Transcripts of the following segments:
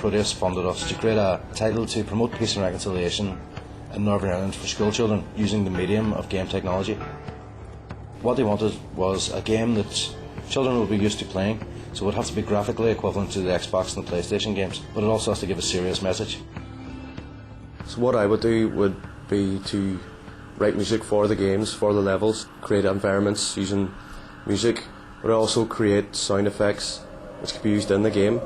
Proteus funded us to create a title to promote peace and reconciliation in Northern Ireland for school children using the medium of game technology. What they wanted was a game that children would be used to playing, so it would have to be graphically equivalent to the Xbox and the PlayStation games, but it also has to give a serious message. So what I would do would be to write music for the games, for the levels, create environments using music, but also create sound effects which could be used in the game.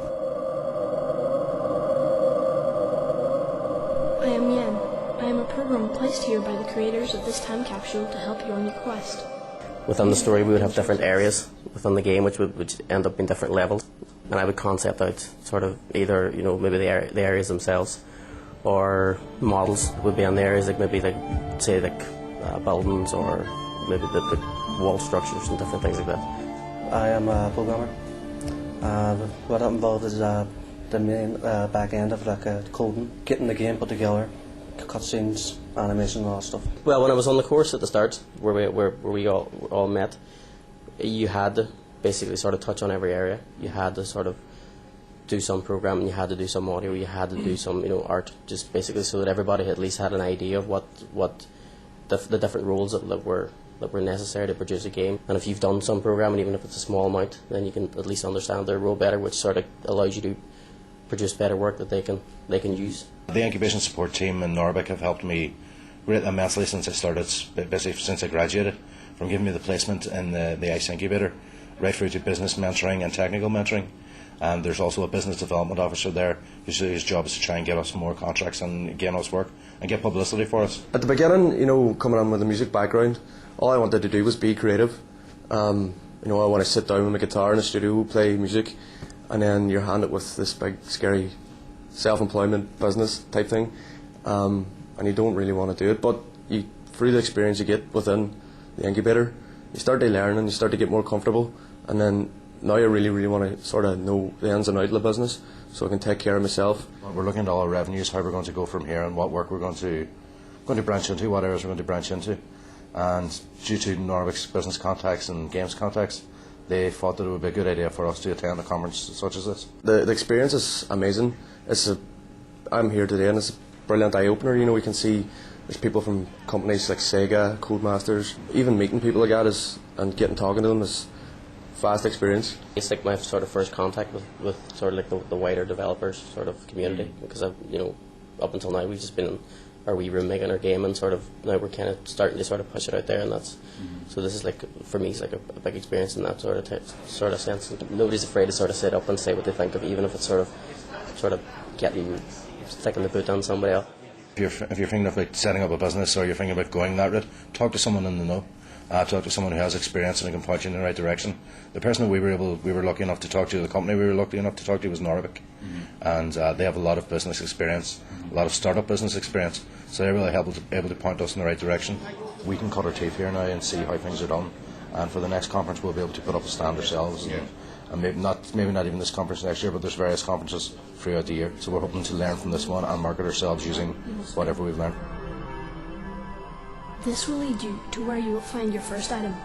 I am Yen. I am a program placed here by the creators of this time capsule to help you on your quest. Within the story we would have different areas within the game which would end up in different levels, and I would concept out sort of either, you know, maybe the areas themselves, or models would be on the areas, like maybe like say like buildings, or maybe the wall structures and different things like that. I am a programmer. What I'm involved is the main back end of like coding, getting the game put together, cutscenes, animation and all that stuff. Well, when I was on the course at the start, where we all met, you had to basically sort of touch on every area. You had to sort of do some programming, you had to do some audio, you had to do some, you know, art, just basically so that everybody at least had an idea of what the different roles that were necessary to produce a game. And if you've done some programming, even if it's a small amount, then you can at least understand their role better, which sort of allows you to produce better work that they can use. The incubation support team in Norwich have helped me immensely since I started, basically since I graduated, from giving me the placement in the ICE incubator, right through to business mentoring and technical mentoring. And there's also a business development officer there whose job is to try and get us more contracts and gain us work and get publicity for us. At the beginning, you know, coming in with a music background, all I wanted to do was be creative. You know, I want to sit down with my guitar in the studio, play music, and then you're handed with this big, scary self-employment business type thing, and you don't really want to do it. But through the experience you get within the incubator, you start to learn and you start to get more comfortable, and then now I really want to sort of know the ins and outs of the business so I can take care of myself. We're looking at all our revenues, how we're going to go from here, and what work we're going to branch into, what areas we're going to branch into. And due to Norwich's business contacts and games contacts, they thought that it would be a good idea for us to attend a conference such as this. The experience is amazing. I'm here today and it's a brilliant eye-opener. You know, we can see there's people from companies like Sega, Codemasters. Even meeting people like that and getting talking to them is vast experience. It's like my sort of first contact with sort of like the wider developers sort of community, because I've, you know, up until now we've just been in our wee room making our game, and sort of now we're kind of starting to sort of push it out there, and that's so this is like, for me, it's like a big experience in that sort of sense. And nobody's afraid to sort of sit up and say what they think of, even if it's sort of getting sticking the boot on somebody else. If you're thinking of like setting up a business, or you're thinking about going that route, talk to someone in the know. Talk to someone who has experience and can point you in the right direction. The person that we were lucky enough to talk to, the company we were lucky enough to talk to, was Norwich, and they have a lot of business experience, a lot of startup business experience. So they're really able to point us in the right direction. We can cut our teeth here now and see how things are done. And for the next conference, we'll be able to put up a stand ourselves. And maybe not even this conference next year, but there's various conferences throughout the year. So we're hoping to learn from this one and market ourselves using whatever we've learned. This will lead you to where you will find your first item.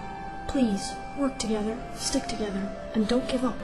Please, work together, stick together, and don't give up.